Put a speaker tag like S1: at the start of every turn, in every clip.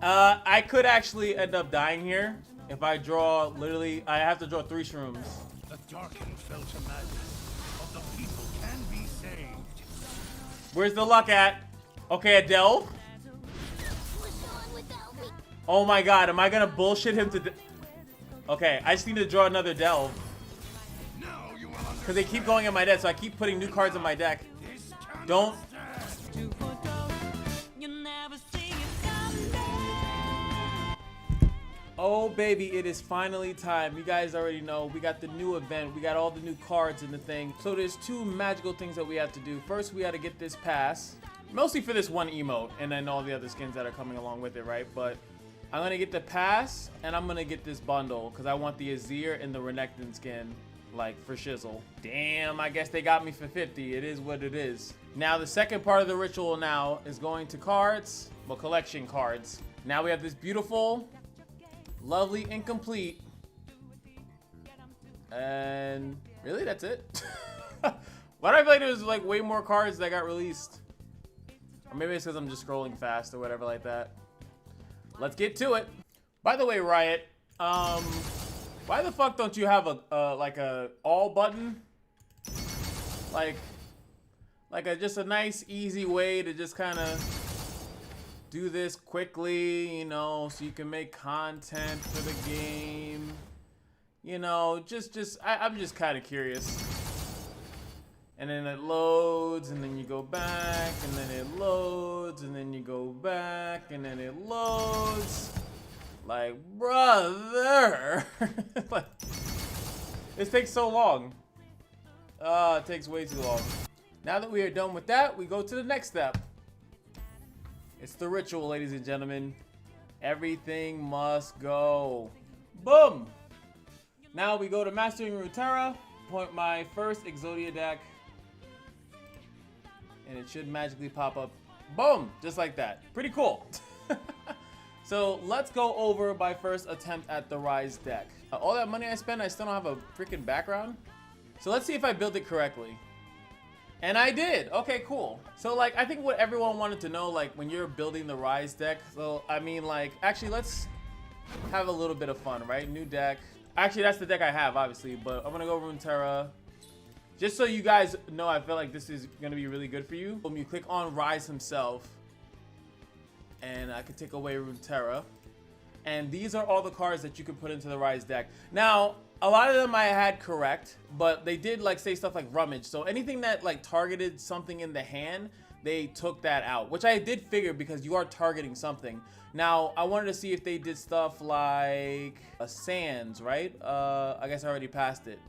S1: I could actually end up dying here if I draw, literally, I have to draw 3 shrooms.
S2: The darkened fell to madness, but the people can be saved.
S1: Where's the luck at? Okay, a delve. Oh my god, am I gonna bullshit him to okay, I just need to draw another delve. Because they keep going in my deck, so I keep putting new cards in my deck. Don't. Oh baby, it is finally time. You guys already know we got the new event, we got all the new cards in the thing. So there's 2 magical things that we have to do. First, we got to get this pass, mostly for this one emote, and then all the other skins that are coming along with it, right? But I'm gonna get the pass, and I'm gonna get this bundle because I want the Azir and the Renekton skin, like for shizzle. Damn, I guess they got me for 50. It is what it is. Now the second part of the ritual now is going to cards, well, collection cards. Now we have this beautiful, lovely, incomplete, and really that's it. Why do I feel like there's like way more cards that got released? Or maybe it's because I'm just scrolling fast or whatever like that. Let's get to it. By the way, Riot, why the fuck don't you have a like a all button? Like just a nice easy way to just kind of do this quickly, you know, so you can make content for the game. You know, I'm just kind of curious. And then it loads, and then you go back, and then it loads, and then you go back, and then it loads. Like, brother! Like, this takes so long. It takes way too long. Now that we are done with that, we go to the next step. It's the ritual, ladies and gentlemen. Everything must go. Boom! Now we go to Mastering Runeterra, point my first Exodia deck, and it should magically pop up. Boom! Just like that. Pretty cool. So let's go over my first attempt at the Ryze deck. All that money I spent, I still don't have a freaking background. So let's see if I built it correctly. And I did. Okay, cool. So like, I think what everyone wanted to know, like when you're building the Ryze deck, so I mean like, actually let's have a little bit of fun, right? New deck. Actually, that's the deck I have, obviously, but I'm gonna go Runeterra. Just so you guys know, I feel like this is gonna be really good for you. When you click on Ryze himself, and I can take away Runeterra. And these are all the cards that you can put into the Ryze deck. Now, a lot of them I had correct, but they did like say stuff like rummage. So anything that like targeted something in the hand, they took that out, which I did figure because you are targeting something. Now, I wanted to see if they did stuff like sands, right? I guess I already passed it.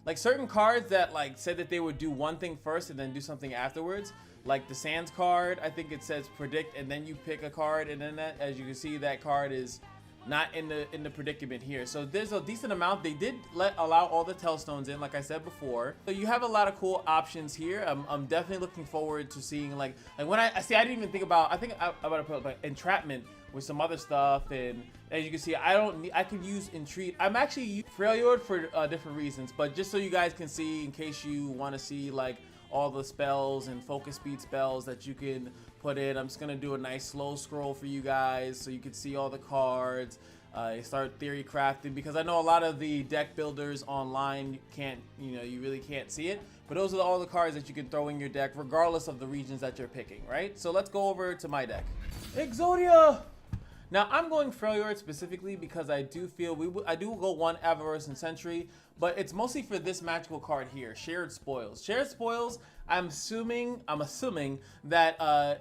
S1: Like certain cards that like said that they would do one thing first and then do something afterwards. Like the sands card, I think it says predict and then you pick a card, and then that, as you can see, that card is not in the predicament here. So there's a decent amount. They did allow all the Tellstones in, like I said before. So you have a lot of cool options here. I'm definitely looking forward to seeing like when I see, I didn't even think about, I think I'm about to put like entrapment with some other stuff, and as you can see, I can use entreat. I'm actually Freljord for different reasons, but just so you guys can see, in case you want to see like all the spells and focus speed spells that you can put in. I'm just gonna do a nice slow scroll for you guys so you can see all the cards. Start theory crafting, because I know a lot of the deck builders online can't, you really can't see it, but those are all the cards that you can throw in your deck regardless of the regions that you're picking, right? So let's go over to my deck. Exodia! Now I'm going Freljord specifically because I do feel I do go one Avarice and Sentry, but it's mostly for this magical card here, Shared Spoils. Shared Spoils, I'm assuming that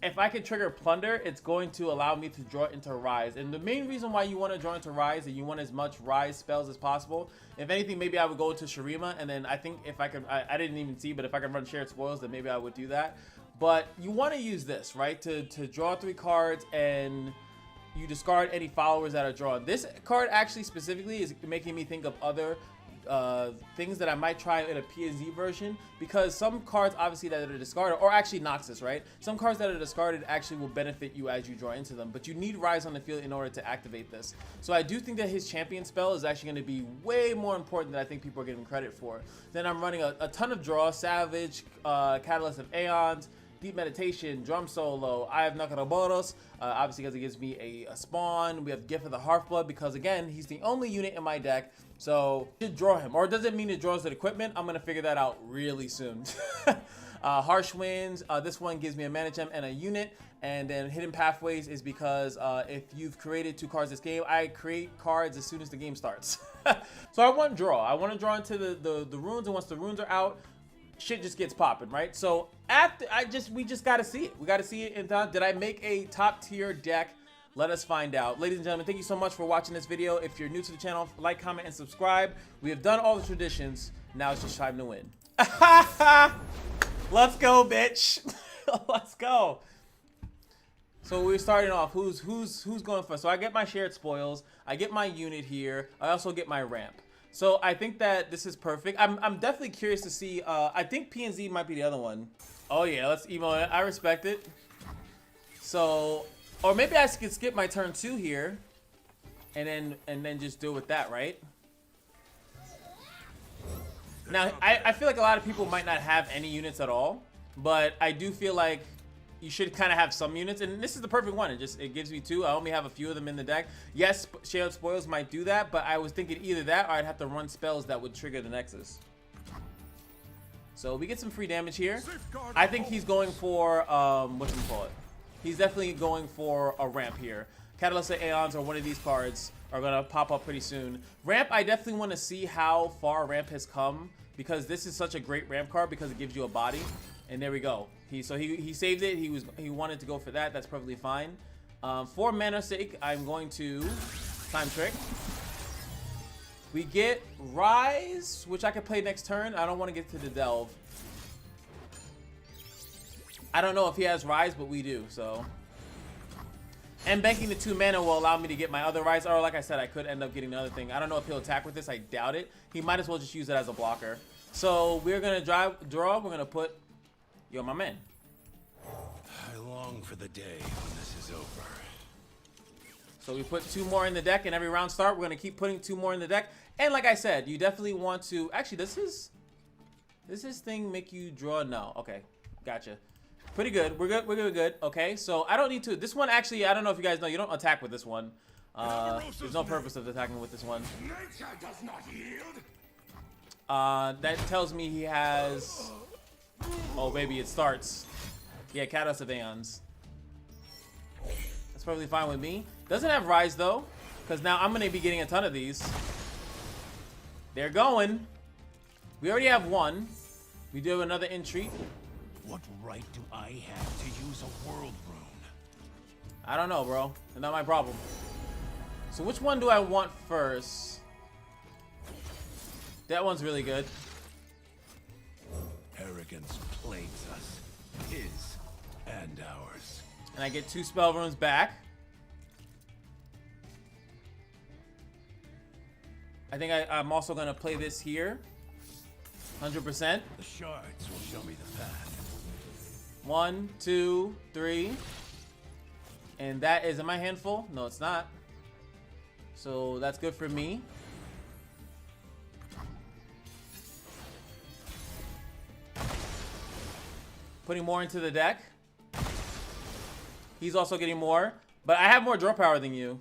S1: if I can trigger Plunder, it's going to allow me to draw into Ryze. And the main reason why you want to draw into Ryze and you want as much Ryze spells as possible, if anything, maybe I would go to Shurima, and then I think if I could, I didn't even see, but if I could run Shared Spoils, then maybe I would do that. But you want to use this, right, to draw 3 cards, and you discard any followers that are drawn. This card actually specifically is making me think of other things that I might try in a PSZ version, because some cards obviously that are discarded, or actually Noxus, right? Some cards that are discarded actually will benefit you as you draw into them, but you need Ryze on the field in order to activate this. So I do think that his champion spell is actually going to be way more important than I think people are giving credit for. Then I'm running a ton of draw, Savage, Catalyst of Aeons, Deep Meditation, Drum Solo, I have Nakaraboros, obviously because it gives me a spawn. We have Gift of the Hearthblood because, again, he's the only unit in my deck, so I should draw him. Or does it mean it draws the equipment? I'm going to figure that out really soon. Harsh Winds, this one gives me a mana gem and a unit. And then Hidden Pathways is because if you've created 2 cards this game, I create cards as soon as the game starts. So I want draw. I want to draw into the runes, and once the runes are out, shit just gets popping, right? So after we just gotta see it. We gotta see it in time. Did I make a top tier deck? Let us find out. Ladies and gentlemen, thank you so much for watching this video. If you're new to the channel, like, comment, and subscribe. We have done all the traditions. Now it's just time to win. Let's go, bitch. Let's go. So we're starting off. Who's going first? So I get my shared spoils. I get my unit here. I also get my ramp. So I think that this is perfect. I'm definitely curious to see. I think PNZ might be the other one. Oh yeah, let's emo it. I respect it. So, or maybe I could skip my turn 2 here, and then just deal with that, right? Now I feel like a lot of people might not have any units at all, but I do feel like you should kind of have some units, and this is the perfect one. It gives me 2. I only have a few of them in the deck. Yes, shared spoils might do that, but I was thinking either that or I'd have to run spells that would trigger the Nexus. So we get some free damage here. I think he's going for whatchamacallit. He's definitely going for a ramp here. Catalyst of Aeons or one of these cards are gonna pop up pretty soon. Ramp, I definitely want to see how far ramp has come, because this is such a great ramp card because it gives you a body. And there we go. He saved it. He wanted to go for that. That's perfectly fine. For mana's sake, I'm going to Time Trick. We get Ryze, which I could play next turn. I don't want to get to the Delve. I don't know if he has Ryze, but we do. So, and banking the 2 mana will allow me to get my other Ryze. Or like I said, I could end up getting the other thing. I don't know if he'll attack with this. I doubt it. He might as well just use it as a blocker. So we're gonna draw. We're gonna put. Yo, my man.
S2: I long for the day when this is over.
S1: So we put 2 more in the deck, and every round start, we're gonna keep putting 2 more in the deck. And like I said, you definitely want to. Actually, does this thing make you draw? No. Okay, gotcha. Pretty good. We're good. We're good. Okay, so I don't need to. This one actually, I don't know if you guys know, you don't attack with this one. There's no purpose of attacking with this one.
S2: Nature does not yield.
S1: That tells me he has. Oh, baby, it starts. Yeah, Catalyst of Aeons. That's perfectly fine with me. Doesn't have Ryze, though, because now I'm going to be getting a ton of these. They're going. We already have 1. We do have another entreat.
S2: What right do I have to use a world rune?
S1: I don't know, bro. It's not my problem. So which one do I want first? That one's really good.
S2: Arrogance plagues us, his and ours.
S1: And I get 2 spell runes back. I think I'm also gonna play this here. 100%.
S2: The shards will show me the path.
S1: 1, 2, 3. And that is in my hand full? No, it's not. So that's good for me. Putting more into the deck. He's also getting more, but I have more draw power than you.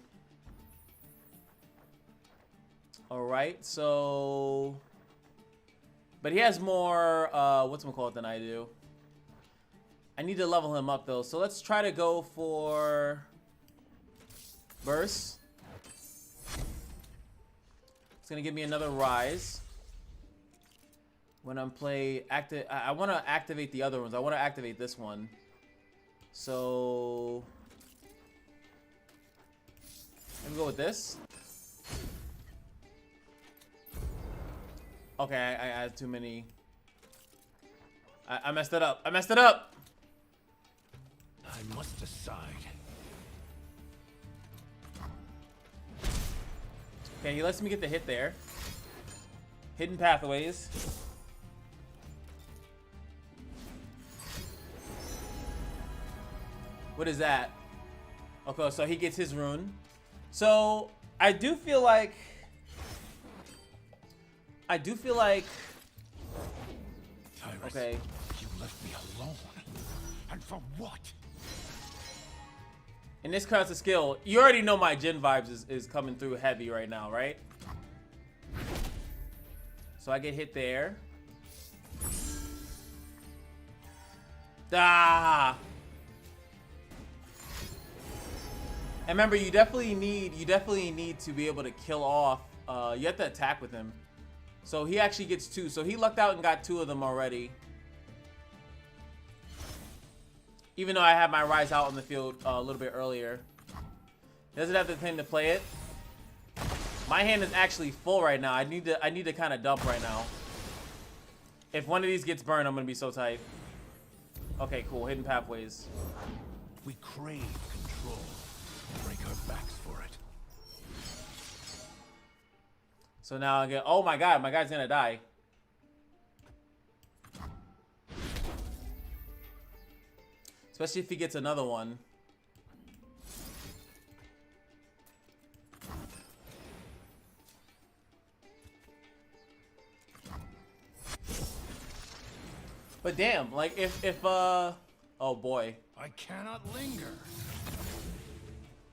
S1: All right, so, but he has more whatchamacallit than I do. I need to level him up though, so let's try to go for burst. It's gonna give me another Ryze. When I'm I want to activate the other ones. I want to activate this one. So let me go with this. Okay, I had too many. I messed it up. I messed it up.
S2: I must decide.
S1: Okay, he lets me get the hit there. Hidden Pathways. What is that? Okay, so he gets his rune. So I do feel like
S2: Tyrus,
S1: okay.
S2: you left me alone. And for what?
S1: In this class of skill, you already know my Jin vibes is coming through heavy right now, right? So I get hit there. Ah! And remember, you definitely need to be able to kill off. You have to attack with him. So he actually gets 2. So he lucked out and got 2 of them already. Even though I had my Ryze out on the field a little bit earlier. Doesn't have the thing to play it. My hand is actually full right now. I need to kind of dump right now. If one of these gets burned, I'm gonna be so tight. Okay, cool. Hidden pathways.
S2: We crave control. Break our backs for it.
S1: So now I get. Oh my god, my guy's gonna die. Especially if he gets another one. But damn, like if oh boy.
S2: I cannot linger.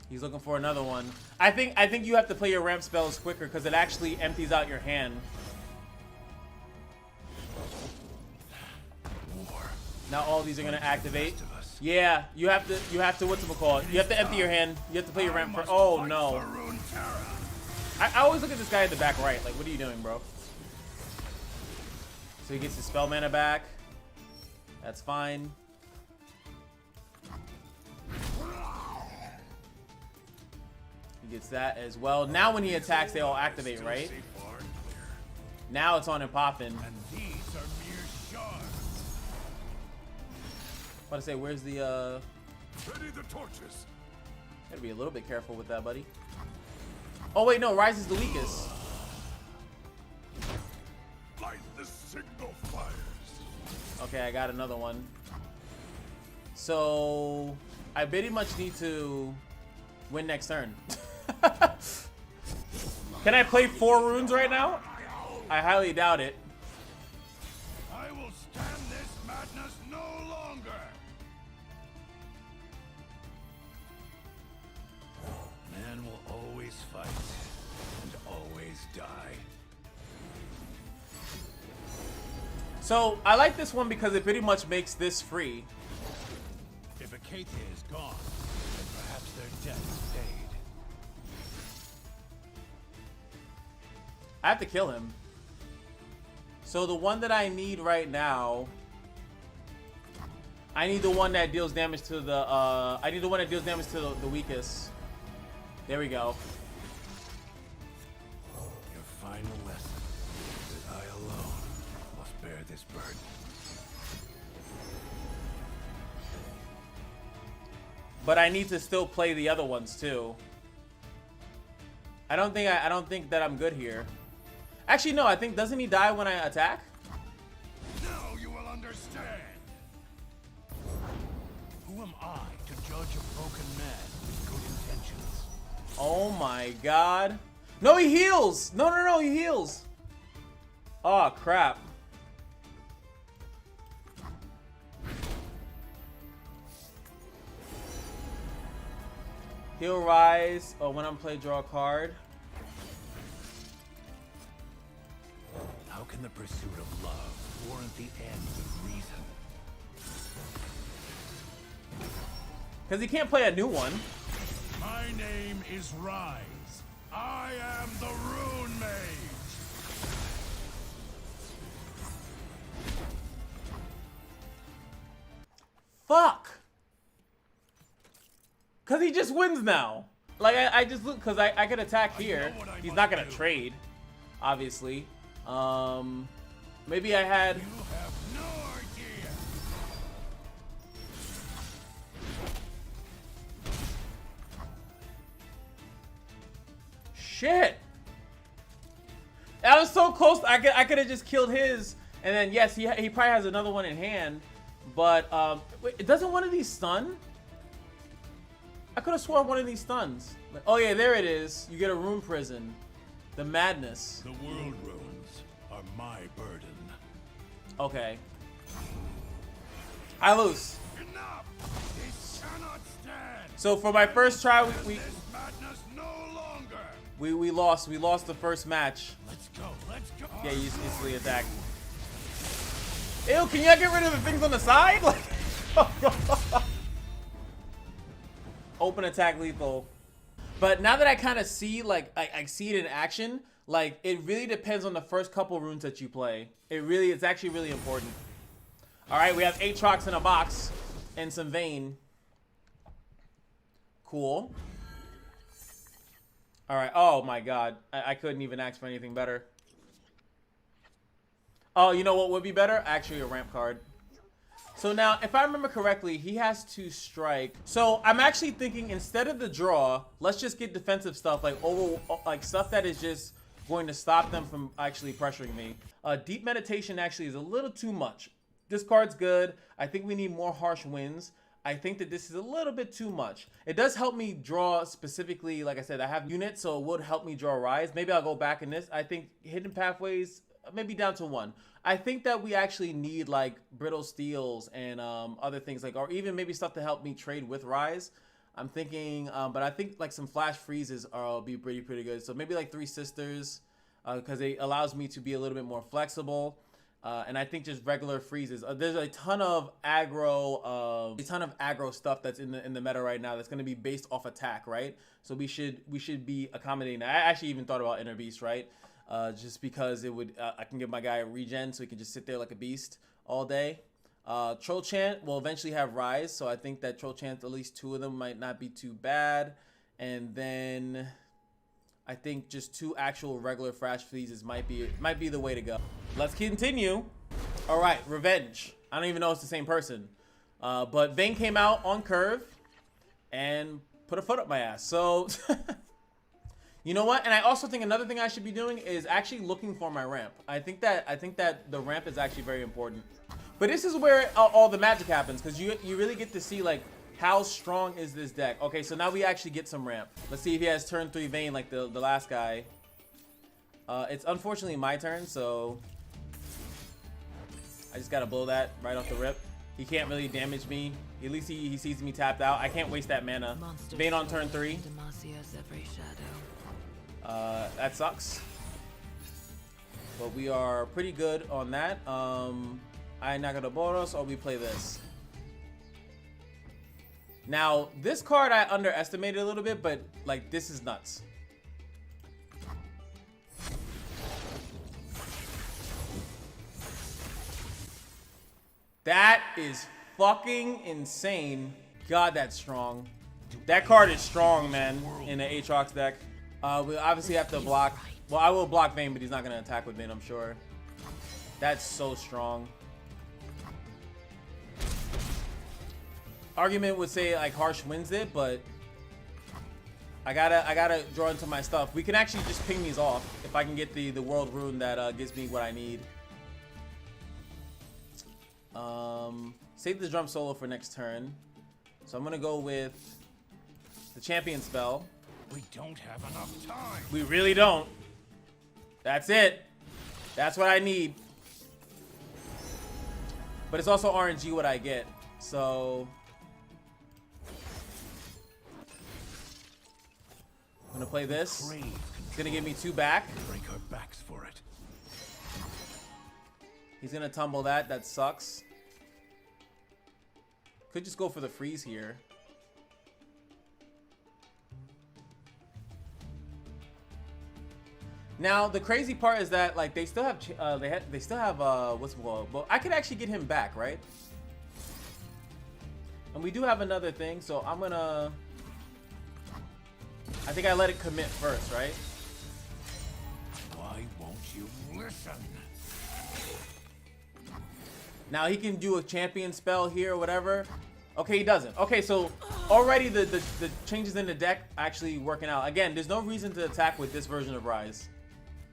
S1: He's looking for another one. I think you have to play your ramp spells quicker because it actually empties out your hand.
S2: War.
S1: Now all these are gonna activate. Yeah, you have to whatchamacallit? You have to empty your hand. You have to play your ramp for. Oh no. I always look at this guy at the back right. Like, what are you doing, bro? So he gets his spell mana back. That's fine. He gets that as well. Now when he attacks, they all activate, right? Now it's on and popping.
S2: And these are mere shards.
S1: About to say, where's the
S2: Ready the torches.
S1: Gotta be a little bit careful with that, buddy. Oh wait, no, Ryze is the weakest.
S2: Light the signal fires.
S1: Okay, I got another one. So I pretty much need to win next turn. Can I play 4 runes right now? I highly doubt it.
S2: I will stand this madness no longer. Man will always fight and always die.
S1: So I like this one because it pretty much makes this free.
S2: If Akate is gone, then perhaps their death is paid.
S1: I have to kill him. So the one that I need right now, I need the one that deals damage to the I need the one that deals damage to the weakest. There we go.
S2: Your final lesson is that I alone must bear this burden.
S1: But I need to still play the other ones too. I don't think that I'm good here. Actually, no. I think doesn't he die when I attack?
S2: Now you will understand. Who am I to judge a broken man with good intentions?
S1: Oh my god. No, he heals. No, he heals. Oh crap. He'll rise. Oh, when I'm play, draw a card.
S2: How can the pursuit of love warrant the end with reason?
S1: Because he can't play a new one.
S2: My name is Ryze. I am the Rune Mage.
S1: Fuck. Because he just wins now. Like, I just look, because I could attack here. He's not going to trade, obviously. Maybe I had...
S2: You have no idea.
S1: Shit. That was so close. I could have just killed his. And then, yes, he probably has another one in hand. But, wait, doesn't one of these stun? I could have sworn one of these stuns. Like, oh, yeah, there it is. You get a rune prison. The madness.
S2: The world ruins are my burden.
S1: Okay. I lose.
S2: Enough! This cannot stand!
S1: So for my first try,
S2: This madness no longer!
S1: we lost. We lost the first match.
S2: Let's go, let's go!
S1: Yeah, you instantly attacked. Ew, can you get rid of the things on the side? Like, open attack lethal. But now that I kind of see, like, I see it in action, like, it really depends on the first couple runes that you play. It's actually really important. All right, we have Aatrox in a box and some Vayne. Cool. All right, oh my God. I couldn't even ask for anything better. Oh, you know what would be better? Actually, a ramp card. So now, if I remember correctly, he has to strike. So I'm actually thinking instead of the draw, let's just get defensive stuff, like stuff that is just going to stop them from actually pressuring me. Deep meditation actually is a little too much. This card's good. I think we need more harsh winds. I think that this is a little bit too much. It does help me draw specifically, like I said, I have units, so it would help me draw Ryze. Maybe I'll go back in this. I think hidden pathways, maybe down to 1. I think that we actually need like brittle steels and other things like, or even maybe stuff to help me trade with Ryze. I'm thinking, but I think like some flash freezes will be pretty good. So maybe like 3 sisters, because it allows me to be a little bit more flexible. And I think just regular freezes. There's a ton of aggro, stuff that's in the meta right now that's going to be based off attack, right? So we should be accommodating that. I actually even thought about Inner Beast, right? Just because it would, I can give my guy a regen so he can just sit there like a beast all day. Troll Chant will eventually have Ryze, so I think that Troll Chant, at least 2 of them might not be too bad. And then I think just 2 actual regular flash freezes might be the way to go. Let's continue. All right, Revenge. I don't even know it's the same person. But Vayne came out on curve and put a foot up my ass. So you know what? And I also think another thing I should be doing is actually looking for my ramp. I think that the ramp is actually very important. But this is where all the magic happens, because you really get to see like how strong is this deck. Okay, so now we actually get some ramp. Let's see if he has turn 3 Vayne like the last guy. It's unfortunately my turn, so I just gotta blow that right off the rip. He can't really damage me. At least he sees me tapped out. I can't waste that mana. Vayne on turn 3. That sucks. But we are pretty good on that. I Nagatoboros, or we play this. Now, this card I underestimated a little bit, but like this is nuts. That is fucking insane. God, that's strong. That card is strong, man, in the Aatrox deck. We obviously have to block. Well, I will block Vayne, but he's not going to attack with Vayne, I'm sure. That's so strong. Argument would say like Harsh wins it, but I gotta draw into my stuff. We can actually just ping these off if I can get the world rune that gives me what I need. Save the drum solo for next turn. So I'm gonna go with the champion spell.
S2: We don't have enough time.
S1: We really don't. That's it. That's what I need. But it's also RNG what I get. So I'm gonna play this. It's gonna give me 2 back.
S2: Break our backs for it.
S1: He's gonna tumble that. That sucks. Could just go for the freeze here. Now the crazy part is that like they still have what's it called? Well, I could actually get him back, right? And we do have another thing, so I'm gonna. I think I let it commit first, right?
S2: Why won't you listen?
S1: Now he can do a champion spell here or whatever. Okay, he doesn't. Okay, so already the changes in the deck actually working out. Again, there's no reason to attack with this version of Ryze.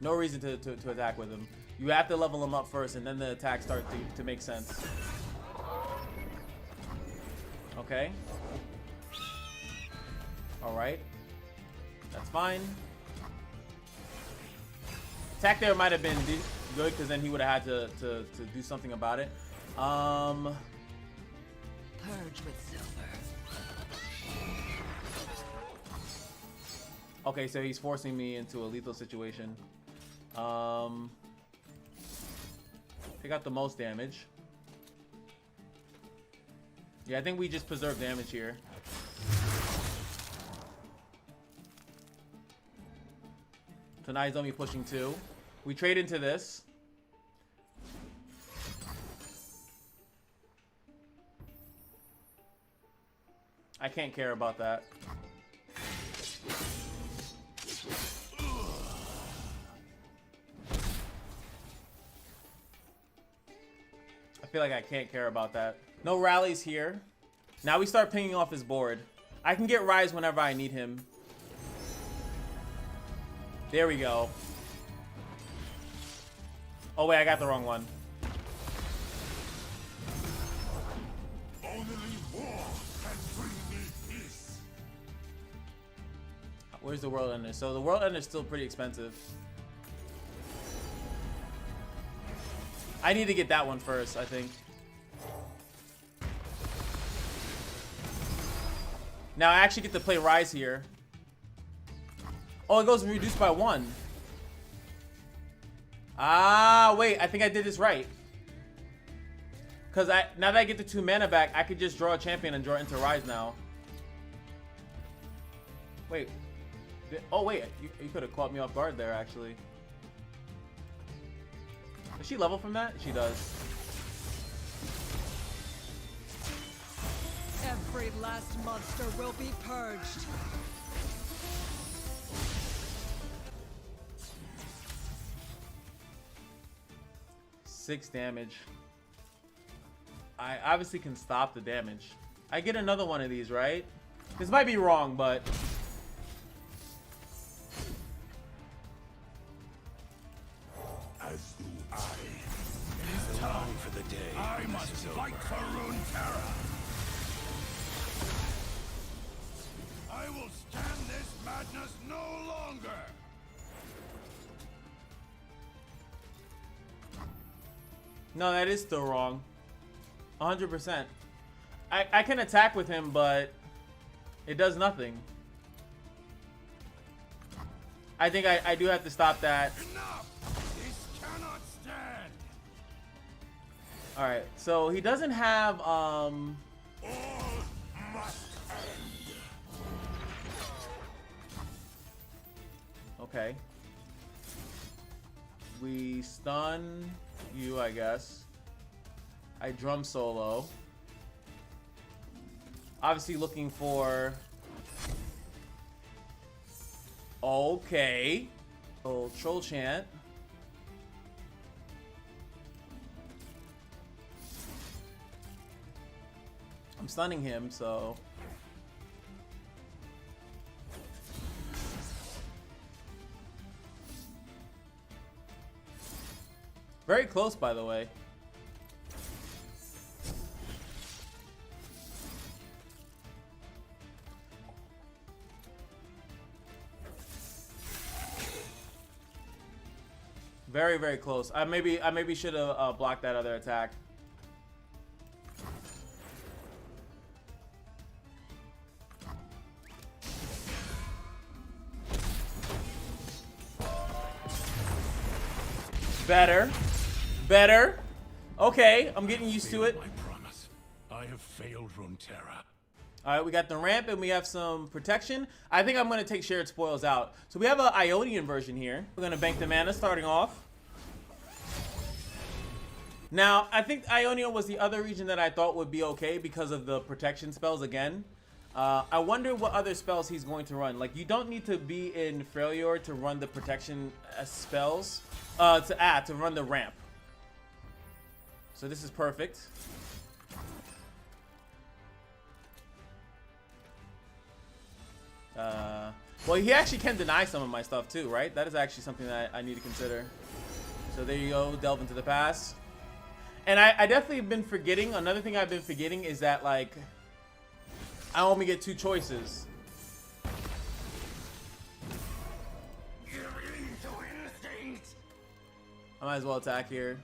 S1: No reason to attack with him. You have to level him up first, and then the attacks start to make sense. Okay. All right. That's fine. Attack there might have been good, because then he would have had to do something about it.
S3: purge with silver.
S1: Okay, so he's forcing me into a lethal situation. Pick out the most damage. Yeah, I think we just preserve damage here. So now he's only pushing 2. We trade into this. I can't care about that. I feel like I can't care about that. No rallies here. Now we start pinging off his board. I can get Ryze whenever I need him. There we go. Oh wait, I got the wrong one.
S2: Only war can bring me peace.
S1: Where's the World Ender? So the World Ender is still pretty expensive. I need to get that one first, I think. Now I actually get to play Ryze here. Oh, it goes reduced by 1. Ah, wait, I think I did this right. Because now that I get the 2 mana back, I could just draw a champion and draw into Ryze now. Wait. Oh, wait, you could have caught me off guard there, actually. Does she level from that? She does.
S3: Every last monster will be purged.
S1: Six damage. I obviously can stop the damage. I get another one of these, right? This might be wrong, but...
S2: As do I. It is time for the day. I must fight for Runeterra. I will stand this madness no longer.
S1: No, that is still wrong. 100%. I can attack with him, but it does nothing. I think I do have to stop that.
S2: Enough! This cannot stand.
S1: Alright, so he doesn't have,
S2: All must end.
S1: Okay. We stun you, I guess. I drum solo. Obviously looking for... Okay. So, troll chant. I'm stunning him, so... Very close, by the way. Very, very close. I maybe should have blocked that other attack. Better. Better. Okay, I'm getting used to it.
S2: I promise. I have failed Runeterra.
S1: Alright, we got the ramp and we have some protection. I think I'm going to take shared spoils out. So we have an Ionian version here. We're going to bank the mana starting off. Now, I think Ionia was the other region that I thought would be okay because of the protection spells again. I wonder what other spells he's going to run. Like, you don't need to be in Freljord to run the protection spells. To run the ramp. So this is perfect. Well, he actually can deny some of my stuff too, right? That is actually something that I need to consider. So there you go, delve into the past. And I definitely have been forgetting, another thing I've been forgetting is that, like, I only get 2 choices. I might as well attack here.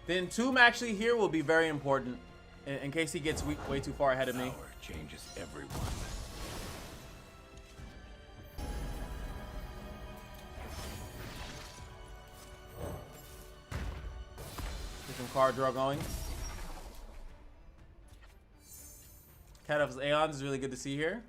S1: The Entomb actually here will be very important in case he gets way too far ahead of me.
S2: Power changes everyone.
S1: Get some card draw going. Cat of Aeons is really good to see here.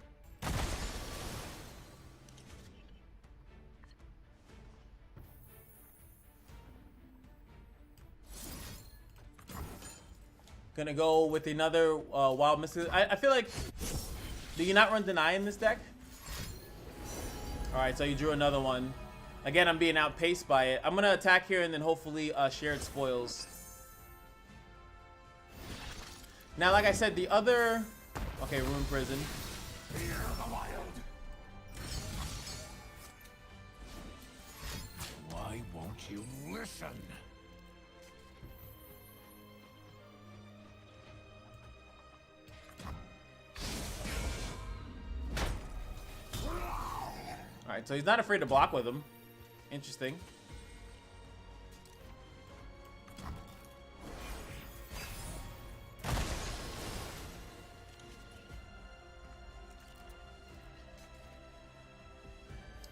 S1: Gonna go with another Wild Mystic. I feel like, do you not run Deny in this deck? Alright, so you drew another one. Again, I'm being outpaced by it. I'm gonna attack here and then hopefully Shared Spoils. Now, like I said, the other... Okay, Rune Prison.
S2: Fear the wild. Why won't you listen?
S1: Alright, so he's not afraid to block with him. Interesting.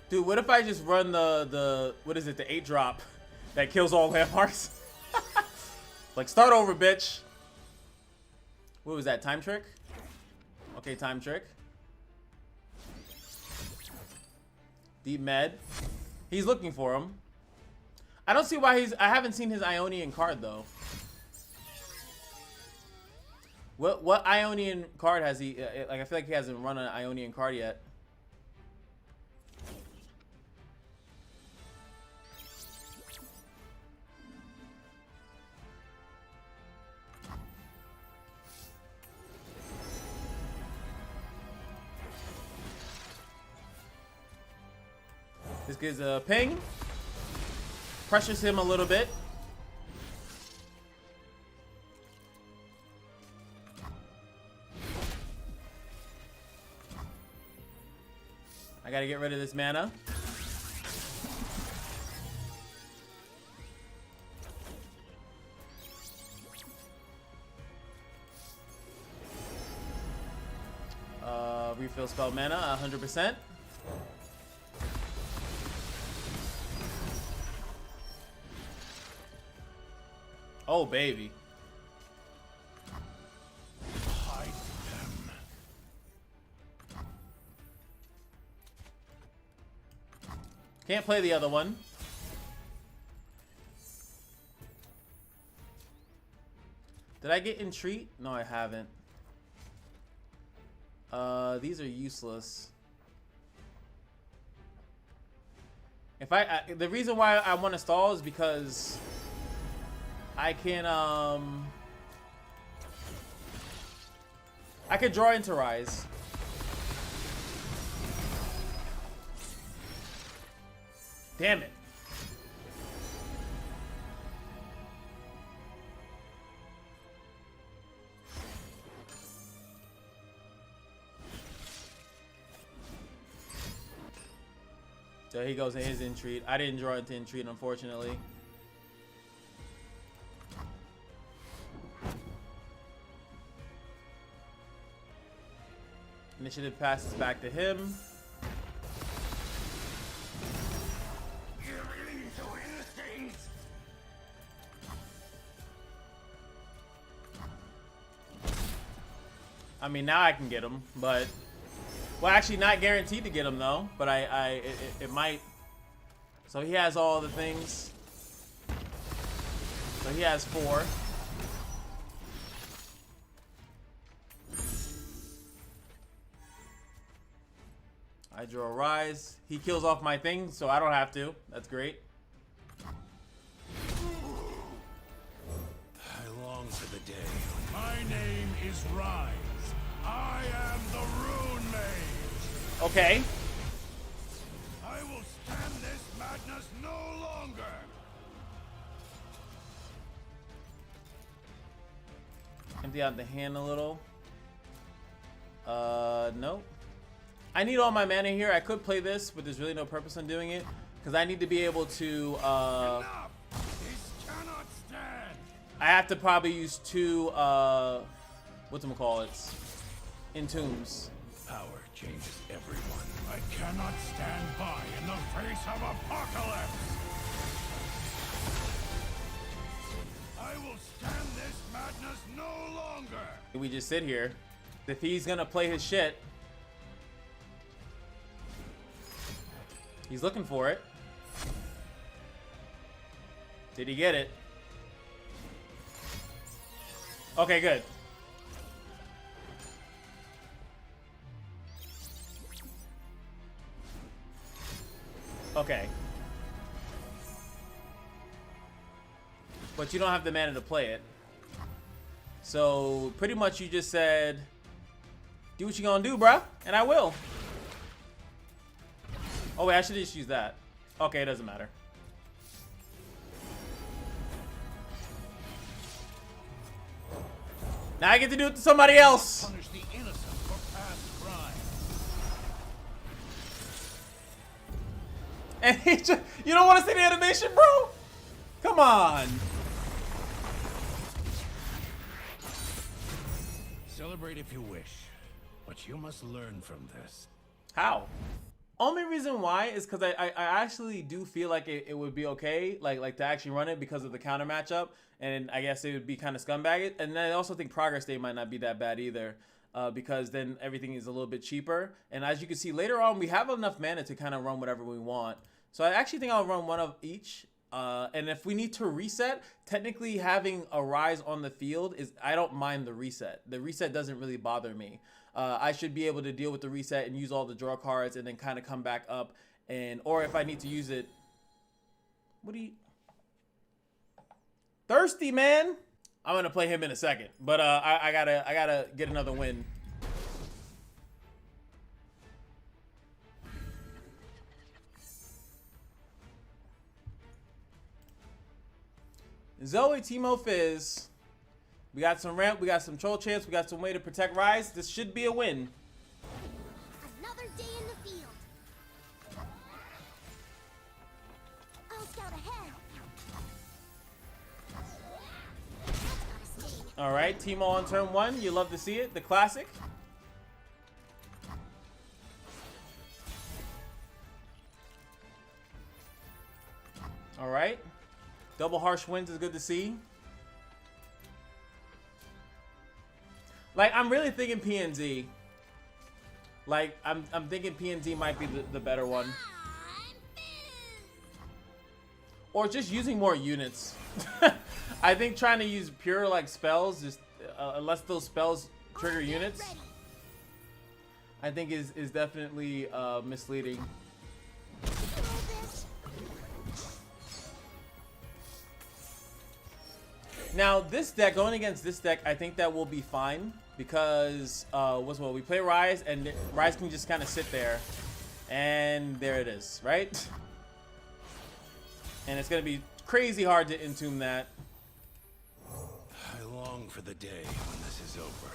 S1: Dude, what if I just run the what is it, the 8-drop that kills all landmarks? Like, start over, bitch. What was that, Time Trick? Okay, Time Trick. Deep Med. He's looking for him. I don't see why he's... I haven't seen his Ionian card, though. What Ionian card has he... like, I feel like he hasn't run an Ionian card yet. This gives a ping. Pressures him a little bit. I gotta get rid of this mana. Refill spell mana 100%. Oh, baby.
S2: Hide them.
S1: Can't play the other one. Did I get Entreat? No, I haven't. These are useless. If the reason why I want to stall is because I can I could draw into Ryze. Damn it. So he goes in his Entreat. I didn't draw into Entreat, unfortunately. Initiative passes back to him. I mean, now I can get him, but... Well, actually not guaranteed to get him, though. But it might... So he has all the things. So he has 4. I draw a Ryze. He kills off my thing, so I don't have to. That's great.
S2: I long for the day. My name is Ryze. I am the Rune Mage.
S1: Okay.
S2: I will stand this madness no longer.
S1: Empty out the hand a little. Nope. I need all my mana here. I could play this, but there's really no purpose in doing it. Because I need to be able to,
S2: Enough! This cannot stand.
S1: I have to probably use 2, whatchamacallits, entombs.
S2: Power changes everyone. I cannot stand by in the face of apocalypse. I will stand this madness no longer.
S1: We just sit here. If he's gonna play his shit, he's looking for it. Did he get it? Okay, good. Okay. But you don't have the mana to play it. So pretty much you just said, do what you gonna do, bruh, and I will. Oh wait, I should just use that. Okay, it doesn't matter. Now I get to do it to somebody else.
S2: Punish the innocent for past crime.
S1: And he just, you don't want to see the animation, bro? Come on.
S2: Celebrate if you wish, but you must learn from this.
S1: How? Only reason why is because I actually do feel like it would be okay, like to actually run it because of the counter matchup, and I guess it would be kind of scumbag. And then I also think progress state might not be that bad either, because then everything is a little bit cheaper. And as you can see later on, we have enough mana to kind of run whatever we want. So I actually think I'll run one of each. And if we need to reset, technically having a Ryze on the field is, I don't mind the reset. The reset doesn't really bother me. I should be able to deal with the reset and use all the draw cards and then kind of come back up, and or if I need to use it. What do you? Thirsty, man. I'm gonna play him in a second, but I gotta get another win. Zoe, Teemo, Fizz. We got some ramp, we got some troll chance, we got some way to protect Ryze. This should be a win.
S4: Another day in the field. I'll scout ahead.
S1: All right, Teemo on turn 1. You love to see it, the classic. All right, double harsh winds is good to see. Like, I'm really thinking PNZ. Like, I'm thinking PNZ might be the better one. Or just using more units. I think trying to use pure, like, spells, just unless those spells trigger units, I think is definitely misleading. Now, this deck, going against this deck, I think that will be fine. Because, we play Ryze, and Ryze can just kind of sit there. And there it is, right? And it's going to be crazy hard to entomb that.
S2: I long for the day when this is over.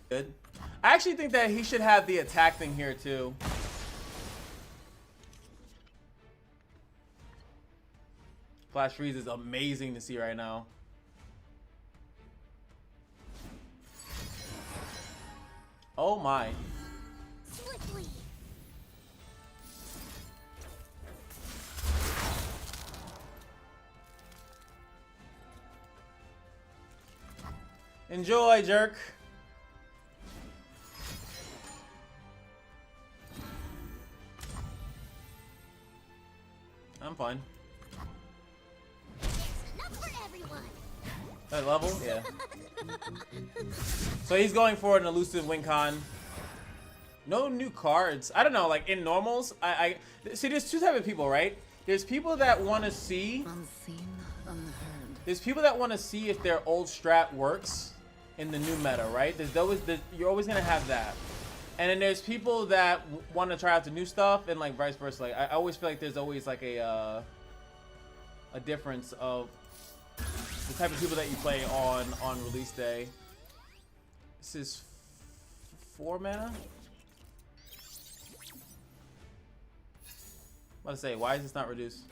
S1: Good. I actually think that he should have the attack thing here, too. Flash Freeze is amazing to see right now. Oh my.
S4: Swiftly.
S1: Enjoy, jerk. I'm fine.
S4: Enough for everyone.
S1: That level? Yeah. So he's going for an elusive win con. No new cards. I don't know, like in normals, I see there's two types of people, right? There's people that want to see
S3: Unseen, unheard.
S1: There's people that want to see if their old strat works in the new meta, right? You're always gonna have that. And then there's people that want to try out the new stuff, and like vice versa. Like I always feel like there's always like a difference of the type of people that you play on release day. This is 4 mana. I'm about to say, why is this not reduced?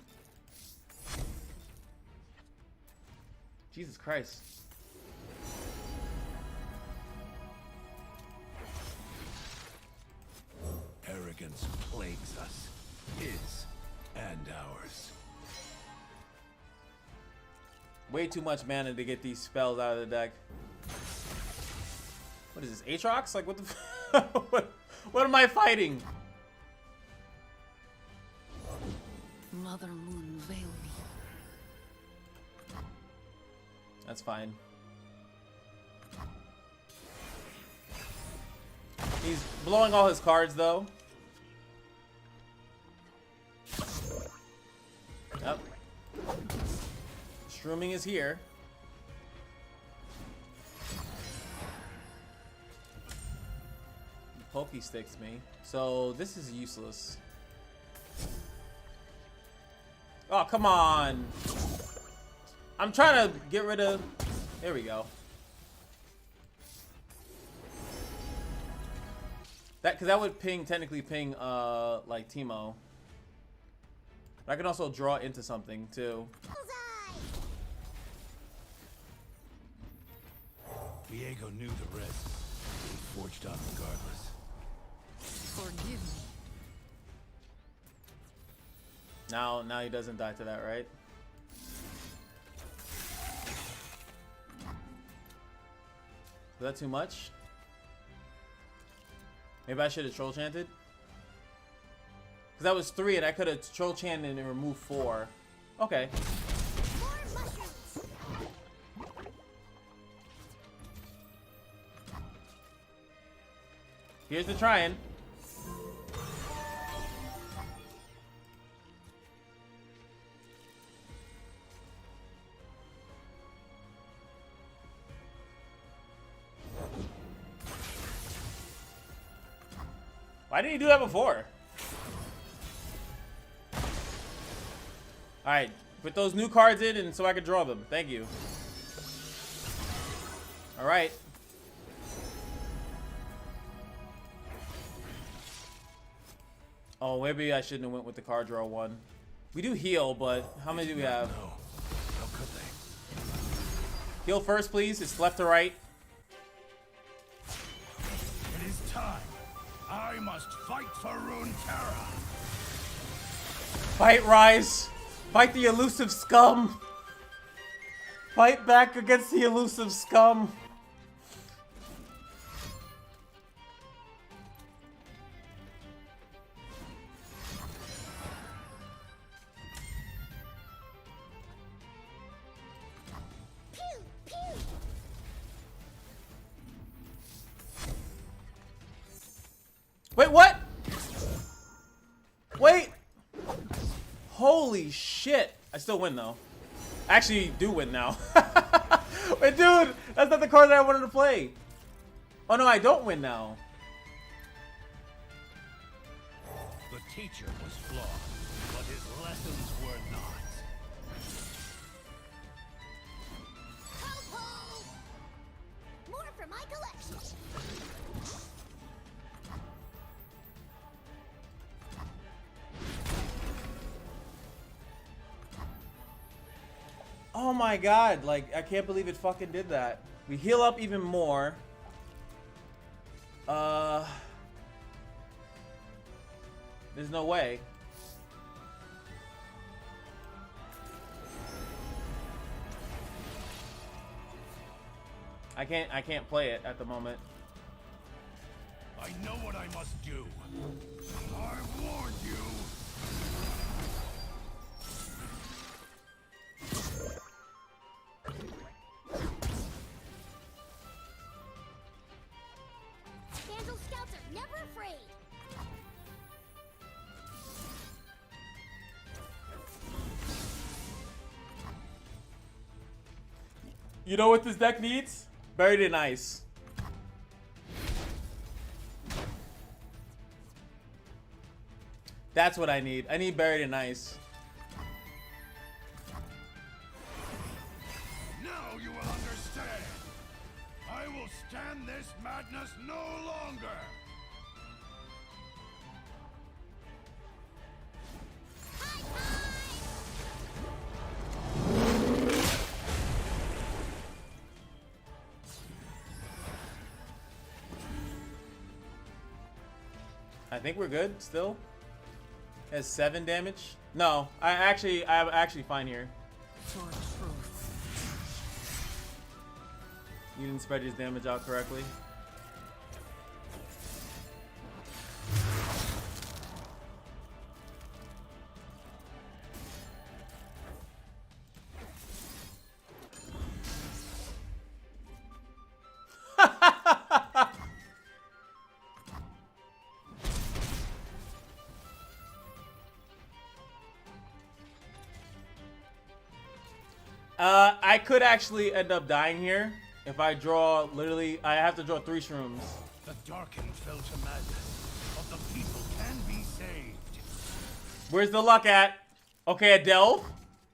S1: Jesus Christ.
S2: Arrogance plagues us, his and ours.
S1: Way too much mana to get these spells out of the deck. What is this, Aatrox? Like, what the what am I fighting?
S3: Mother Moon, veil me.
S1: That's fine. He's blowing all his cards, though. Yep. Shrooming is here. Pokey sticks me. So this is useless. Oh, come on. I'm trying to get rid of... There we go. Because that would ping, technically ping, like Teemo. But I can also draw into something, too.
S2: Viego knew the risk. He forged on regardless.
S3: Forgive me.
S1: Now he doesn't die to that, right? Is that too much? Maybe I should have troll chanted? Because that was 3 and I could have troll chanted and removed 4. Okay. Here's the trying. Why didn't he do that before? Alright, put those new cards in and so I can draw them. Thank you. Alright. Oh, maybe I shouldn't have went with the card draw one. We do heal, but how many do we have?
S2: No. How could they?
S1: Heal first, please. It's left to right.
S2: It is time. I must fight for Runeterra.
S1: Fight, Ryze. Fight the elusive scum. Fight back against the elusive scum. Wait, what? Wait. Holy shit. I still win, though. Actually, do win now. Wait, dude. That's not the card that I wanted to play. Oh, no, I don't win now.
S2: The teacher was flawed, but his lessons were not.
S4: Ho-ho! More for my collection.
S1: Oh my god, like, I can't believe it fucking did that. We heal up even more. There's no way. I can't play it at the moment.
S2: I know what I must do. I warned you.
S4: Vandal scouts are never afraid.
S1: You know what this deck needs? Buried in Ice. That's what I need. I need Buried in Ice.
S2: Now you will understand. I will stand this madness no longer.
S1: I think we're good still. Has 7 damage. No, I'm actually fine here.
S3: For truth.
S1: You didn't spread his damage out correctly. I could actually end up dying here if I draw, literally, I have to draw 3 shrooms.
S2: The darkened fell to madness, but the people can be saved.
S1: Where's the luck at? Okay, a delve.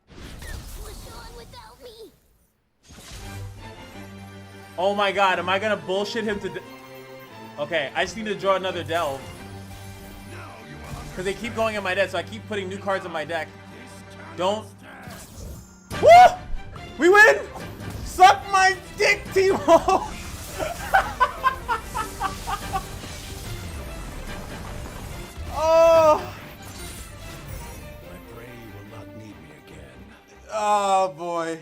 S4: Push on without me.
S1: Oh my god, am I gonna bullshit him to Okay, I just need to draw another delve.
S2: Now you will
S1: Because they keep going in my deck, so I keep putting new cards in my deck.
S2: understand.
S1: Don't. Woo! We win! Suck my dick, Timo! Oh!
S2: I pray you will not need me again.
S1: Oh boy.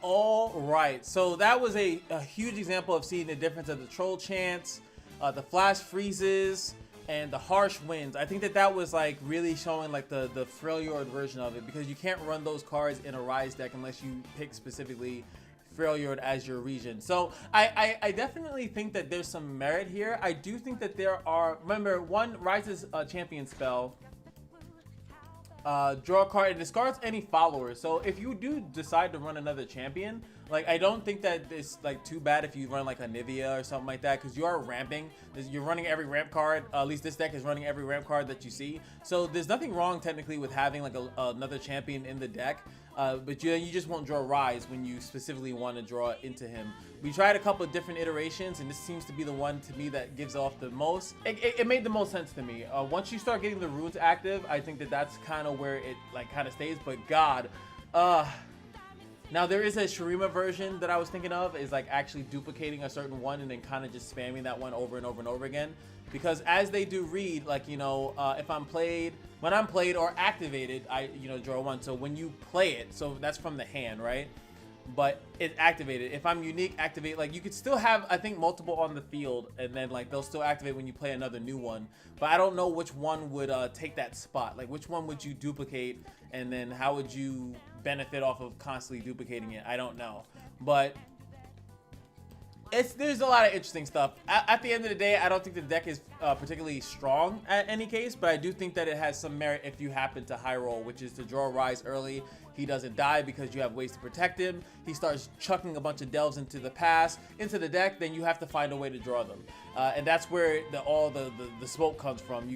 S1: All right, so that was a huge example of seeing the difference of the troll chants, the flash freezes, and the harsh winds. I think that was like really showing like the Freljord version of it, because you can't run those cards in a Ryze deck unless you pick specifically Freljord as your region. So I definitely think that there's some merit here. I do think that there are, remember, one Ryze's champion spell, draw a card, it discards any followers. So if you do decide to run another champion, like, I don't think that it's like too bad if you run like a Nivea or something like that, because you are ramping. You're running every ramp card. At least this deck is running every ramp card that you see. So there's nothing wrong technically with having like another champion in the deck. But you just won't draw Ryze when you specifically want to draw into him. We tried a couple of different iterations, and this seems to be the one to me that gives off the most. It made the most sense to me. Once you start getting the runes active, I think that that's kind of where it like kind of stays. But God, now there is a Shurima version that I was thinking of, is like actually duplicating a certain one and then kind of just spamming that one over and over and over again. Because as they do read, like, you know, if I'm played, when I'm played or activated, I, you know, draw 1. So when you play it, so that's from the hand, right? But it's activated. If I'm unique, activate, like, you could still have, I think, multiple on the field, and then like they'll still activate when you play another new one. But I don't know which one would take that spot. Like, which one would you duplicate, and then how would you benefit off of constantly duplicating it? I don't know. But there's a lot of interesting stuff. At the end of the day, I don't think the deck is particularly strong at any case, but I do think that it has some merit if you happen to high roll, which is to draw Ryze early. He doesn't die because you have ways to protect him. He starts chucking a bunch of delves into the pass, into the deck, then you have to find a way to draw them. And that's where all the smoke comes from.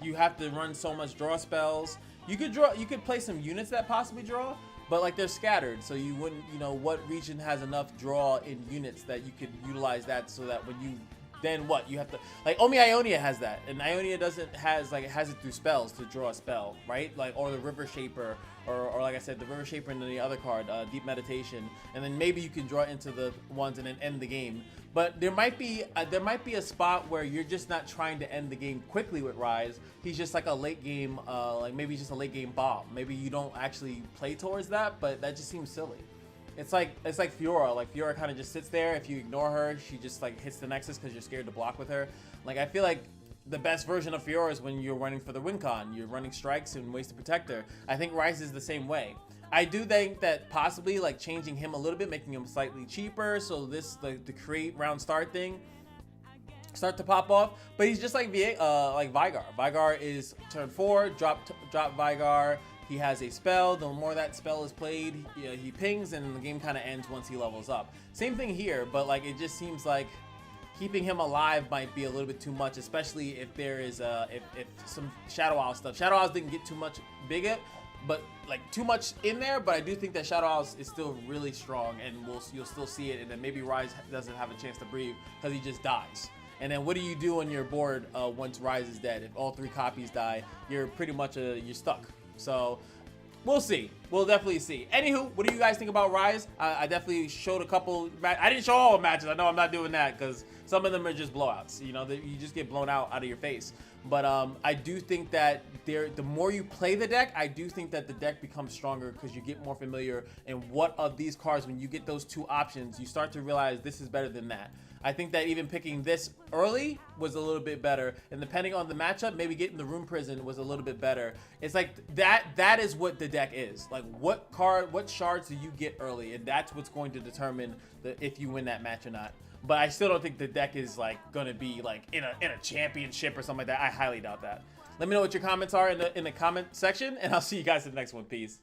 S1: You have to run so much draw spells. You could play some units that possibly draw, but like they're scattered, so you wouldn't, you know, what region has enough draw in units that you could utilize that, so that when you, then what, you have to, like, only Ionia has that, and Ionia has it through spells to draw a spell, right? Like, or the River Shaper, or like I said, the River Shaper and then the other card, Deep Meditation, and then maybe you can draw into the ones and then end the game. But there might be a spot where you're just not trying to end the game quickly with Ryze. He's just like a late game, like maybe just a late game bomb. Maybe you don't actually play towards that, but that just seems silly. It's like Fiora. Like, Fiora kind of just sits there. If you ignore her, she just like hits the Nexus because you're scared to block with her. Like, I feel like the best version of Fiora is when you're running for the win con. You're running strikes and ways to protect her. I think Ryze is the same way. I do think that possibly like changing him a little bit, making him slightly cheaper, so this the create round start thing start to pop off. But he's just like Veigar. Veigar is turn 4, drop Veigar. He has a spell. The more that spell is played, he pings, and the game kind of ends once he levels up. Same thing here, but like it just seems like keeping him alive might be a little bit too much, especially if there is if some Shadow Owl stuff. Shadow Owls didn't get too much bigger, but like too much in there. But I do think that Shadow Owls is still really strong, and you'll still see it. And then maybe Ryze doesn't have a chance to breathe because he just dies. And then what do you do on your board once Ryze is dead? If all 3 copies die, you're pretty much you're stuck. So we'll see. We'll definitely see. Anywho, what do you guys think about Ryze? I definitely showed a couple. I didn't show all the matches. I know I'm not doing that because some of them are just blowouts. You know, you just get blown out of your face. But I do think that the more you play the deck, I do think that the deck becomes stronger because you get more familiar in what of these cards, when you get those two options, you start to realize this is better than that. I think that even picking this early was a little bit better, and depending on the matchup, maybe getting the Rune Prison was a little bit better. It's like that is what the deck is. Like what shards do you get early, and that's what's going to determine if you win that match or not. But I still don't think the deck is like gonna be like in a championship or something like that. I highly doubt that. Let me know what your comments are in the comment section, and I'll see you guys in the next one. Peace.